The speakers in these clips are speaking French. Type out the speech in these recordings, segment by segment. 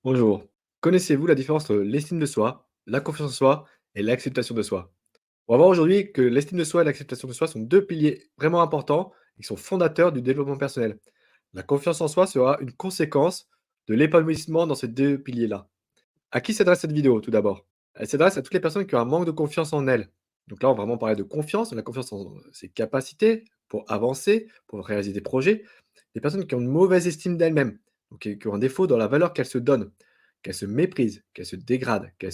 Bonjour. Connaissez-vous la différence entre l'estime de soi, la confiance en soi et l'acceptation de soi? On va voir aujourd'hui que l'estime de soi et l'acceptation de soi sont deux piliers vraiment importants et qui sont fondateurs du développement personnel. La confiance en soi sera une conséquence de l'épanouissement dans ces deux piliers-là. À qui s'adresse cette vidéo tout d'abord? Elle s'adresse à toutes les personnes qui ont un manque de confiance en elles. Donc là, on va vraiment parler de confiance, la confiance en ses capacités pour avancer, pour réaliser des projets. Des personnes qui ont une mauvaise estime d'elles-mêmes, donc qui ont un défaut dans la valeur qu'elles se donnent, qu'elles se méprisent, qu'elles se dégradent, qu'elles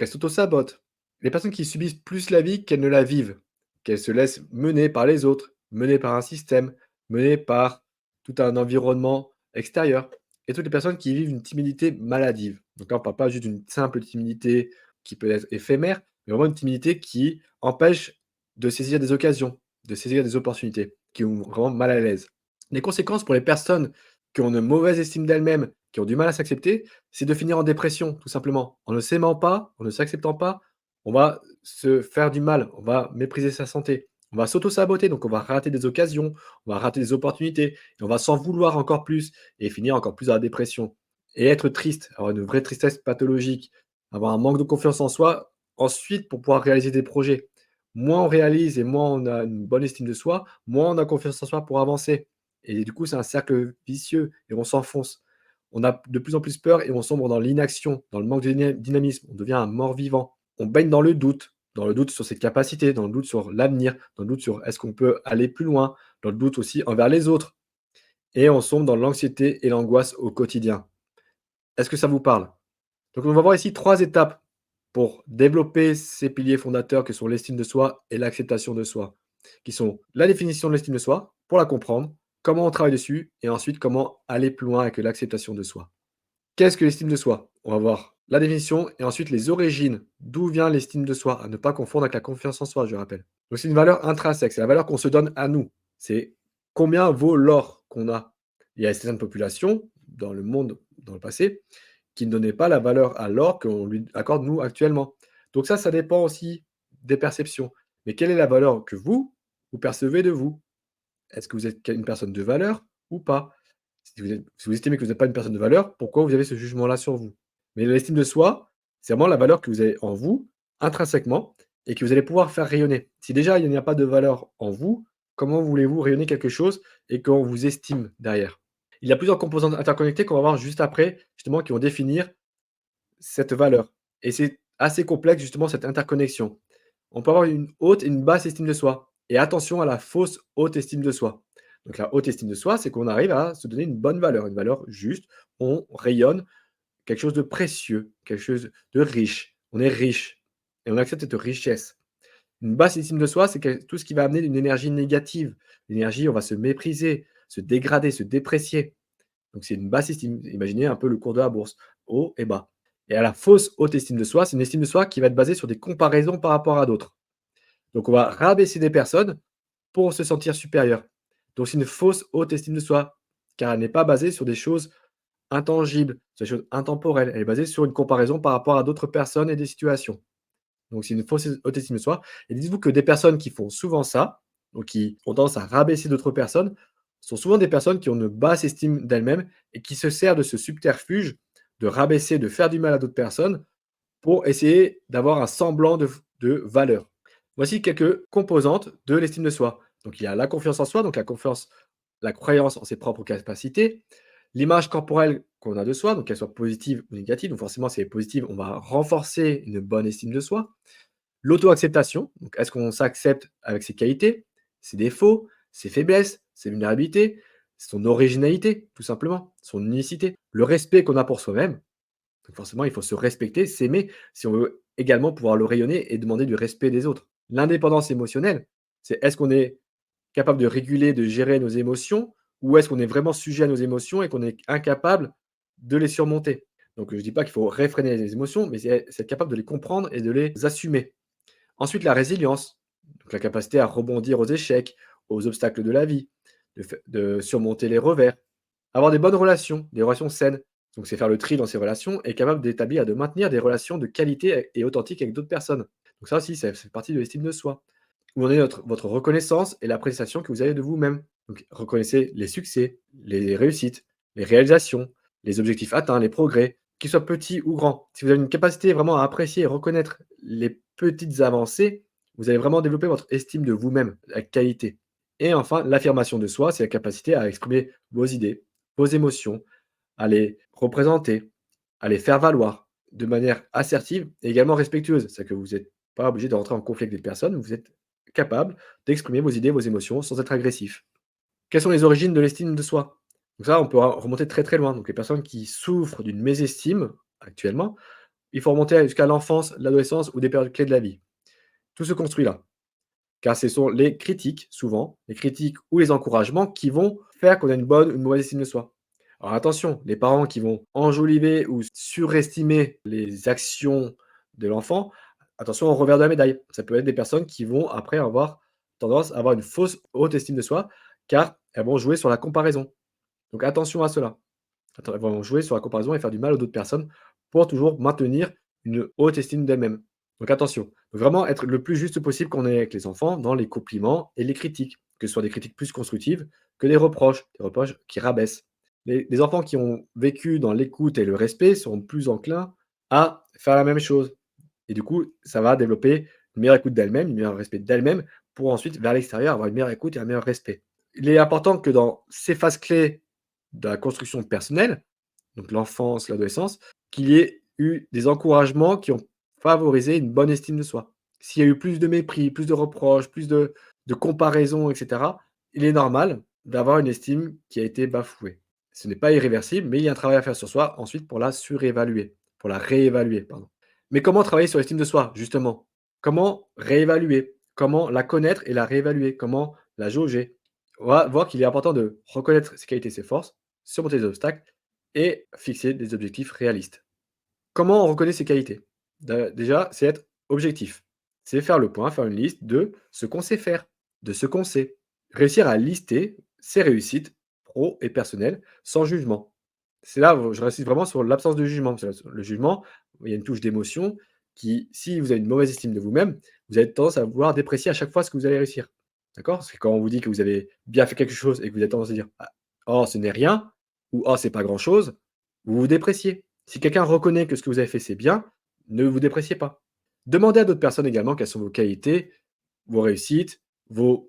s'auto-sabotent. Les personnes qui subissent plus la vie qu'elles ne la vivent, qu'elles se laissent mener par les autres, mener par un système, mener par tout un environnement extérieur. Et toutes les personnes qui vivent une timidité maladive. Donc là, on ne parle pas juste d'une simple timidité qui peut être éphémère, mais vraiment une timidité qui empêche de saisir des occasions, de saisir des opportunités, qui ont vraiment mal à l'aise. Les conséquences pour les personnes qui ont une mauvaise estime d'elles-mêmes, qui ont du mal à s'accepter, c'est de finir en dépression, tout simplement. En ne s'aimant pas, en ne s'acceptant pas, on va se faire du mal, on va mépriser sa santé, on va s'auto-saboter, donc on va rater des occasions, on va rater des opportunités, et on va s'en vouloir encore plus et finir encore plus dans la dépression. Et être triste, avoir une vraie tristesse pathologique, avoir un manque de confiance en soi, ensuite pour pouvoir réaliser des projets. Moins on réalise et moins on a une bonne estime de soi, moins on a confiance en soi pour avancer. Et du coup, c'est un cercle vicieux et on s'enfonce. On a de plus en plus peur et on sombre dans l'inaction, dans le manque de dynamisme. On devient un mort-vivant. On baigne dans le doute sur ses capacités, dans le doute sur l'avenir, dans le doute sur est-ce qu'on peut aller plus loin, dans le doute aussi envers les autres. Et on sombre dans l'anxiété et l'angoisse au quotidien. Est-ce que ça vous parle? Donc on va voir ici 3 étapes pour développer ces piliers fondateurs que sont l'estime de soi et l'acceptation de soi, qui sont la définition de l'estime de soi, pour la comprendre, comment on travaille dessus et ensuite comment aller plus loin avec l'acceptation de soi. Qu'est-ce que l'estime de soi? On va voir la définition et ensuite les origines. D'où vient l'estime de soi? À ne pas confondre avec la confiance en soi, je rappelle. Donc c'est une valeur intrinsèque, c'est la valeur qu'on se donne à nous. C'est combien vaut l'or qu'on a? Il y a certaines populations dans le monde, dans le passé, qui ne donnaient pas la valeur à l'or qu'on lui accorde nous actuellement. Donc ça dépend aussi des perceptions. Mais quelle est la valeur que vous percevez de vous? Est-ce que vous êtes une personne de valeur ou pas? Si vous estimez que vous n'êtes pas une personne de valeur, pourquoi vous avez ce jugement-là sur vous? Mais l'estime de soi, c'est vraiment la valeur que vous avez en vous, intrinsèquement, et que vous allez pouvoir faire rayonner. Si déjà il n'y a pas de valeur en vous, comment voulez-vous rayonner quelque chose et qu'on vous estime derrière? Il y a plusieurs composantes interconnectées qu'on va voir juste après, justement, qui vont définir cette valeur. Et c'est assez complexe, justement, cette interconnexion. On peut avoir une haute et une basse estime de soi. Et attention à la fausse haute estime de soi. Donc la haute estime de soi, c'est qu'on arrive à se donner une valeur juste. On rayonne quelque chose de précieux, quelque chose de riche. On est riche et on accepte cette richesse. Une basse estime de soi, c'est tout ce qui va amener une énergie négative. L'énergie, on va se mépriser, se dégrader, se déprécier. Donc c'est une basse estime. Imaginez un peu le cours de la bourse, haut et bas. Et à la fausse haute estime de soi, c'est une estime de soi qui va être basée sur des comparaisons par rapport à d'autres. Donc on va rabaisser des personnes pour se sentir supérieur. Donc c'est une fausse haute estime de soi, car elle n'est pas basée sur des choses intangibles, sur des choses intemporelles. Elle est basée sur une comparaison par rapport à d'autres personnes et des situations. Donc c'est une fausse haute estime de soi. Et dites-vous que des personnes qui font souvent ça, donc qui ont tendance à rabaisser d'autres personnes, sont souvent des personnes qui ont une basse estime d'elles-mêmes et qui se servent de ce subterfuge de rabaisser, de faire du mal à d'autres personnes pour essayer d'avoir un semblant de valeur. Voici quelques composantes de l'estime de soi. Donc il y a la confiance en soi, donc la confiance, la croyance en ses propres capacités, l'image corporelle qu'on a de soi, donc qu'elle soit positive ou négative. Donc forcément, si elle est positive, on va renforcer une bonne estime de soi. L'auto-acceptation, donc est-ce qu'on s'accepte avec ses qualités, ses défauts, ses faiblesses, ses vulnérabilités, son originalité, tout simplement, son unicité. Le respect qu'on a pour soi-même, donc forcément, il faut se respecter, s'aimer, si on veut également pouvoir le rayonner et demander du respect des autres. L'indépendance émotionnelle, c'est est-ce qu'on est capable de réguler, de gérer nos émotions ou est-ce qu'on est vraiment sujet à nos émotions et qu'on est incapable de les surmonter? Donc je ne dis pas qu'il faut réfréner les émotions, mais c'est être capable de les comprendre et de les assumer. Ensuite, la résilience, donc la capacité à rebondir aux échecs, aux obstacles de la vie, de surmonter les revers. Avoir des relations saines. Donc, c'est faire le tri dans ses relations et être capable d'établir et de maintenir des relations de qualité et authentiques avec d'autres personnes. Donc, ça aussi, ça fait partie de l'estime de soi. Où en est votre reconnaissance et l'appréciation que vous avez de vous-même. Donc, reconnaissez les succès, les réussites, les réalisations, les objectifs atteints, les progrès. qu'il soit petit ou grand. Si vous avez une capacité vraiment à apprécier et reconnaître les petites avancées, vous allez vraiment développer votre estime de vous-même, la qualité. Et enfin, l'affirmation de soi, c'est la capacité à exprimer vos idées, vos émotions, à les représenter, à les faire valoir de manière assertive et également respectueuse. C'est que vous n'êtes pas obligé de rentrer en conflit avec des personnes, vous êtes capable d'exprimer vos idées, vos émotions sans être agressif. Quelles sont les origines de l'estime de soi? Donc ça, on peut remonter très, très loin. Donc les personnes qui souffrent d'une mésestime actuellement, il faut remonter jusqu'à l'enfance, l'adolescence ou des périodes clés de la vie. Tout se construit là, car ce sont les critiques, souvent, les critiques ou les encouragements qui vont faire qu'on a une bonne ou une mauvaise estime de soi. Alors attention, les parents qui vont enjoliver ou surestimer les actions de l'enfant, attention au revers de la médaille. Ça peut être des personnes qui vont après avoir tendance à avoir une fausse haute estime de soi, car elles vont jouer sur la comparaison. Donc attention à cela. Elles vont jouer sur la comparaison et faire du mal aux autres personnes pour toujours maintenir une haute estime d'elles-mêmes. Donc attention, faut vraiment être le plus juste possible qu'on est avec les enfants dans les compliments et les critiques, que ce soit des critiques plus constructives que des reproches qui rabaissent. Les enfants qui ont vécu dans l'écoute et le respect seront plus enclins à faire la même chose. Et du coup, ça va développer une meilleure écoute d'elles-mêmes, un meilleur respect d'elles-mêmes, pour ensuite, vers l'extérieur, avoir une meilleure écoute et un meilleur respect. Il est important que dans ces phases clés de la construction personnelle, donc l'enfance, l'adolescence, qu'il y ait eu des encouragements qui ont favorisé une bonne estime de soi. S'il y a eu plus de mépris, plus de reproches, plus de comparaisons et cetera, il est normal d'avoir une estime qui a été bafouée. Ce n'est pas irréversible, mais il y a un travail à faire sur soi ensuite pour la surévaluer, pour la réévaluer, pardon. Mais comment travailler sur l'estime de soi, justement? Comment réévaluer? Comment la connaître et la réévaluer? Comment la jauger? On va voir qu'il est important de reconnaître ses qualités, ses forces, surmonter les obstacles et fixer des objectifs réalistes. Comment on reconnaît ses qualités? Déjà, c'est être objectif. C'est faire le point, faire une liste de ce qu'on sait faire, de ce qu'on sait. Réussir à lister ses réussites pro et personnelles sans jugement. C'est là où je insiste vraiment sur l'absence de jugement. Parce que le jugement, il y a une touche d'émotion qui, si vous avez une mauvaise estime de vous-même, vous avez tendance à vouloir déprécier à chaque fois ce que vous allez réussir. D'accord? Parce que quand on vous dit que vous avez bien fait quelque chose et que vous avez tendance à dire: «Ah, oh, ce n'est rien» ou «Oh, c'est pas grand-chose», vous vous dépréciez. Si quelqu'un reconnaît que ce que vous avez fait, c'est bien, ne vous dépréciez pas. Demandez à d'autres personnes également quelles sont vos qualités, vos réussites, vos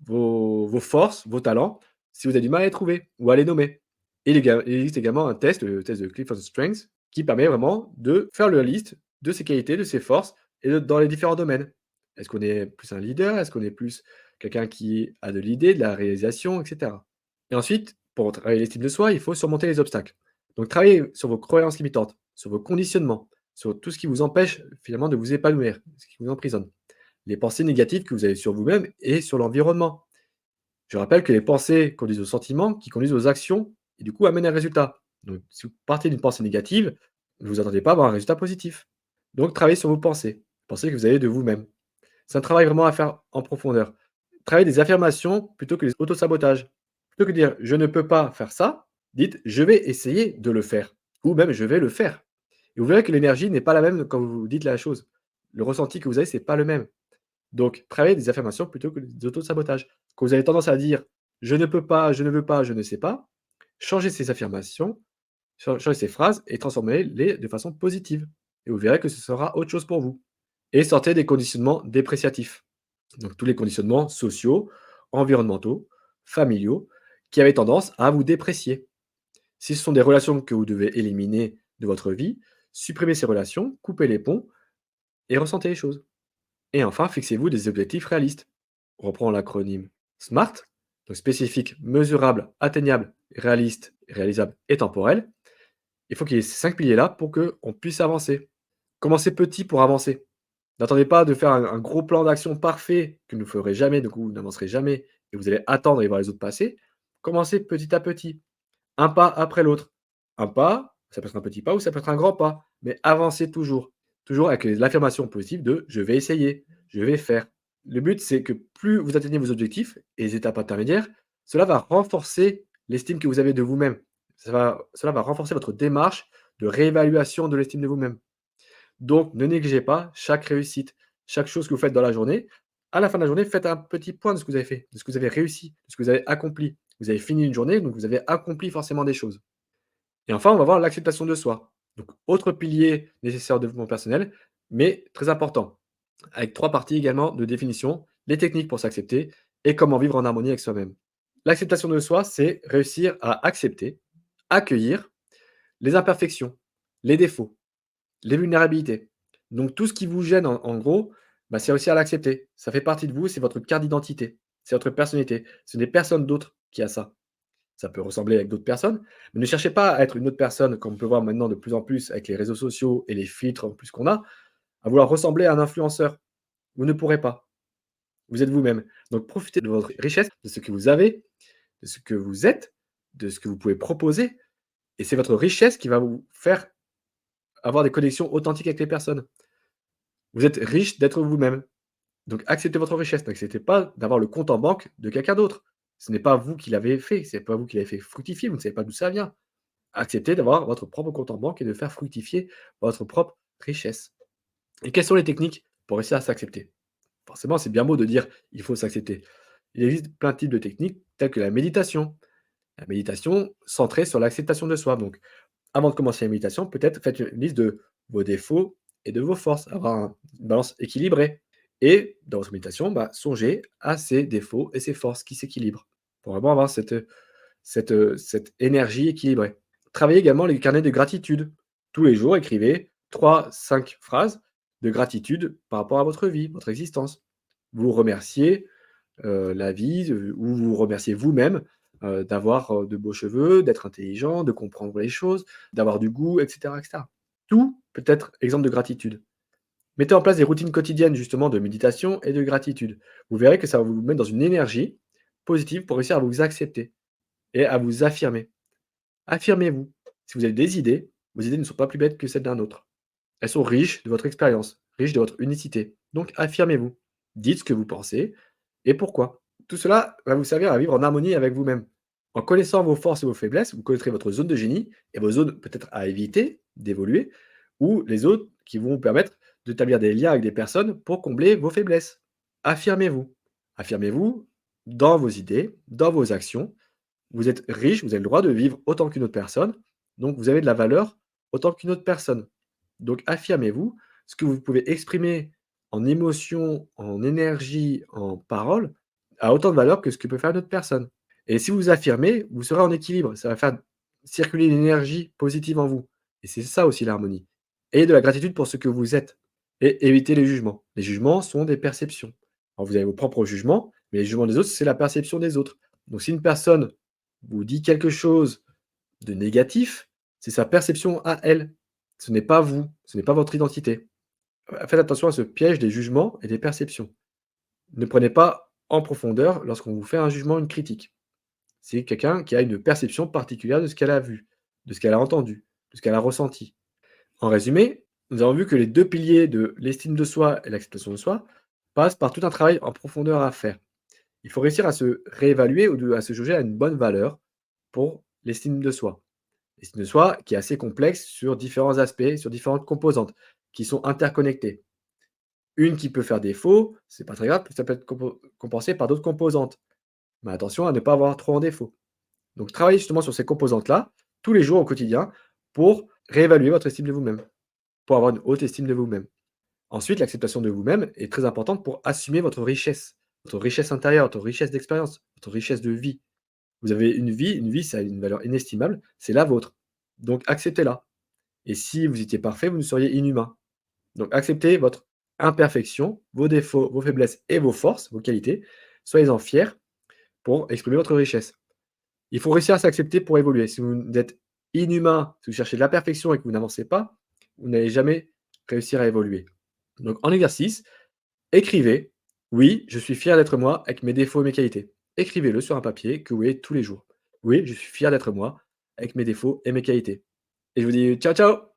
forces, vos talents, si vous avez du mal à les trouver ou à les nommer. Et il existe également un test, le test de Clifton Strengths, qui permet vraiment de faire la liste de ses qualités, de ses forces et dans les différents domaines. Est-ce qu'on est plus un leader? Est-ce qu'on est plus quelqu'un qui a de l'idée, de la réalisation, et cetera? Et ensuite, pour travailler l'estime de soi, il faut surmonter les obstacles. Donc travaillez sur vos croyances limitantes, sur vos conditionnements, sur tout ce qui vous empêche finalement de vous épanouir, ce qui vous emprisonne. Les pensées négatives que vous avez sur vous-même et sur l'environnement. Je rappelle que les pensées conduisent aux sentiments, qui conduisent aux actions et du coup amènent un résultat. Donc si vous partez d'une pensée négative, ne vous attendez pas à avoir un résultat positif. Donc travaillez sur vos pensées, pensées que vous avez de vous-même. C'est un travail vraiment à faire en profondeur. Travaillez des affirmations plutôt que les autosabotages. Plutôt que de dire: «Je ne peux pas faire ça», dites: «Je vais essayer de le faire» ou même: «Je vais le faire». Et vous verrez que l'énergie n'est pas la même quand vous dites la chose. Le ressenti que vous avez, c'est pas le même. Donc travaillez des affirmations plutôt que des autosabotages. Quand vous avez tendance à dire: «Je ne peux pas, je ne veux pas, je ne sais pas», changez ces affirmations, changez ces phrases et transformez-les de façon positive et vous verrez que ce sera autre chose pour vous. Et sortez des conditionnements dépréciatifs. Donc tous les conditionnements sociaux, environnementaux, familiaux, qui avaient tendance à vous déprécier. Si ce sont des relations que vous devez éliminer de votre vie, supprimez ces relations, coupez les ponts et ressentez les choses. Et enfin, fixez-vous des objectifs réalistes. On reprend l'acronyme SMART, donc spécifique, mesurable, atteignable, réaliste, réalisable et temporel. Il faut qu'il y ait ces 5 piliers-là pour qu'on puisse avancer. Commencez petit pour avancer. N'attendez pas de faire un gros plan d'action parfait que vous ne ferez jamais, du coup vous n'avancerez jamais et vous allez attendre et voir les autres passer. Commencez petit à petit, un pas après l'autre. Un pas, ça peut être un petit pas ou ça peut être un grand pas, mais avancez toujours. Toujours avec l'affirmation positive de: «Je vais essayer, je vais faire». Le but, c'est que plus vous atteignez vos objectifs et les étapes intermédiaires, cela va renforcer l'estime que vous avez de vous-même. Cela va renforcer votre démarche de réévaluation de l'estime de vous-même. Donc ne négligez pas chaque réussite, chaque chose que vous faites dans la journée. À la fin de la journée, faites un petit point de ce que vous avez fait, de ce que vous avez réussi, de ce que vous avez accompli. Vous avez fini une journée, donc vous avez accompli forcément des choses. Et enfin, on va voir l'acceptation de soi. Donc autre pilier nécessaire au développement personnel, mais très important, avec 3 parties également de définition, les techniques pour s'accepter et comment vivre en harmonie avec soi-même. L'acceptation de soi, c'est réussir à accepter, accueillir les imperfections, les défauts, les vulnérabilités. Donc tout ce qui vous gêne en gros, bah, c'est réussir à l'accepter. Ça fait partie de vous, c'est votre carte d'identité, c'est votre personnalité. Ce n'est personne d'autre qui a ça. Ça peut ressembler avec d'autres personnes, mais ne cherchez pas à être une autre personne, comme on peut voir maintenant de plus en plus avec les réseaux sociaux et les filtres en plus qu'on a, à vouloir ressembler à un influenceur. Vous ne pourrez pas. Vous êtes vous-même. Donc profitez de votre richesse, de ce que vous avez, de ce que vous êtes, de ce que vous pouvez proposer, et c'est votre richesse qui va vous faire avoir des connexions authentiques avec les personnes. Vous êtes riche d'être vous-même. Donc acceptez votre richesse, n'acceptez pas d'avoir le compte en banque de quelqu'un d'autre. Ce n'est pas vous qui l'avez fait, c'est pas vous qui l'avez fait fructifier, vous ne savez pas d'où ça vient. Acceptez d'avoir votre propre compte en banque et de faire fructifier votre propre richesse. Et quelles sont les techniques pour réussir à s'accepter? Forcément, c'est bien beau de dire: «Il faut s'accepter». Il existe plein de types de techniques telles que la méditation. La méditation centrée sur l'acceptation de soi. Donc avant de commencer la méditation, peut-être faites une liste de vos défauts et de vos forces, avoir une balance équilibrée. Et dans votre méditation, bah, songez à ces défauts et ces forces qui s'équilibrent, pour vraiment avoir cette énergie équilibrée. Travaillez également les carnets de gratitude. Tous les jours, écrivez 3, 5 phrases de gratitude par rapport à votre vie, votre existence. Vous remerciez la vie, ou vous remerciez vous-même, d'avoir, de beaux cheveux, d'être intelligent, de comprendre les choses, d'avoir du goût, et cetera. Tout peut être exemple de gratitude. Mettez en place des routines quotidiennes justement de méditation et de gratitude. Vous verrez que ça va vous mettre dans une énergie positive pour réussir à vous accepter et à vous affirmer. Affirmez-vous. Si vous avez des idées, vos idées ne sont pas plus bêtes que celles d'un autre. Elles sont riches de votre expérience, riches de votre unicité. Donc affirmez-vous. Dites ce que vous pensez et pourquoi. Tout cela va vous servir à vivre en harmonie avec vous-même. En connaissant vos forces et vos faiblesses, vous connaîtrez votre zone de génie et vos zones peut-être à éviter d'évoluer, ou les autres qui vont vous permettre d'établir des liens avec des personnes pour combler vos faiblesses. Affirmez-vous. Affirmez-vous dans vos idées, dans vos actions. Vous êtes riche, vous avez le droit de vivre autant qu'une autre personne, donc vous avez de la valeur autant qu'une autre personne. Donc affirmez-vous, ce que vous pouvez exprimer en émotion, en énergie, en parole, a autant de valeur que ce que peut faire une autre personne. Et si vous affirmez, vous serez en équilibre, ça va faire circuler l'énergie positive en vous. Et c'est ça aussi l'harmonie. Ayez de la gratitude pour ce que vous êtes et évitez les jugements. Les jugements sont des perceptions. Alors vous avez vos propres jugements, mais les jugements des autres, c'est la perception des autres. Donc si une personne vous dit quelque chose de négatif, c'est sa perception à elle. Ce n'est pas vous, ce n'est pas votre identité. Faites attention à ce piège des jugements et des perceptions. Ne prenez pas en profondeur lorsqu'on vous fait un jugement, une critique. C'est quelqu'un qui a une perception particulière de ce qu'elle a vu, de ce qu'elle a entendu, de ce qu'elle a ressenti. En résumé, nous avons vu que les 2 piliers de l'estime de soi et l'acceptation de soi passent par tout un travail en profondeur à faire. Il faut réussir à se réévaluer ou à se juger à une bonne valeur pour l'estime de soi. L'estime de soi qui est assez complexe sur différents aspects, sur différentes composantes qui sont interconnectées. Une qui peut faire défaut, c'est pas très grave, ça peut être compensé par d'autres composantes. Mais attention à ne pas avoir trop en défaut. Donc travaillez justement sur ces composantes-là, tous les jours au quotidien, pour réévaluer votre estime de vous-même, pour avoir une haute estime de vous-même. Ensuite, l'acceptation de vous-même est très importante pour assumer votre richesse intérieure, votre richesse d'expérience, votre richesse de vie. Vous avez une vie, ça a une valeur inestimable, c'est la vôtre. Donc acceptez-la. Et si vous étiez parfait, vous ne seriez inhumain. Donc acceptez votre imperfection, vos défauts, vos faiblesses et vos forces, vos qualités. Soyez-en fiers pour exprimer votre richesse. Il faut réussir à s'accepter pour évoluer. Si vous êtes inhumain, si vous cherchez de la perfection et que vous n'avancez pas, vous n'allez jamais réussir à évoluer. Donc en exercice, écrivez: «Oui, je suis fier d'être moi avec mes défauts et mes qualités». Écrivez-le sur un papier que vous voyez tous les jours. «Oui, je suis fier d'être moi avec mes défauts et mes qualités». Et je vous dis ciao, ciao!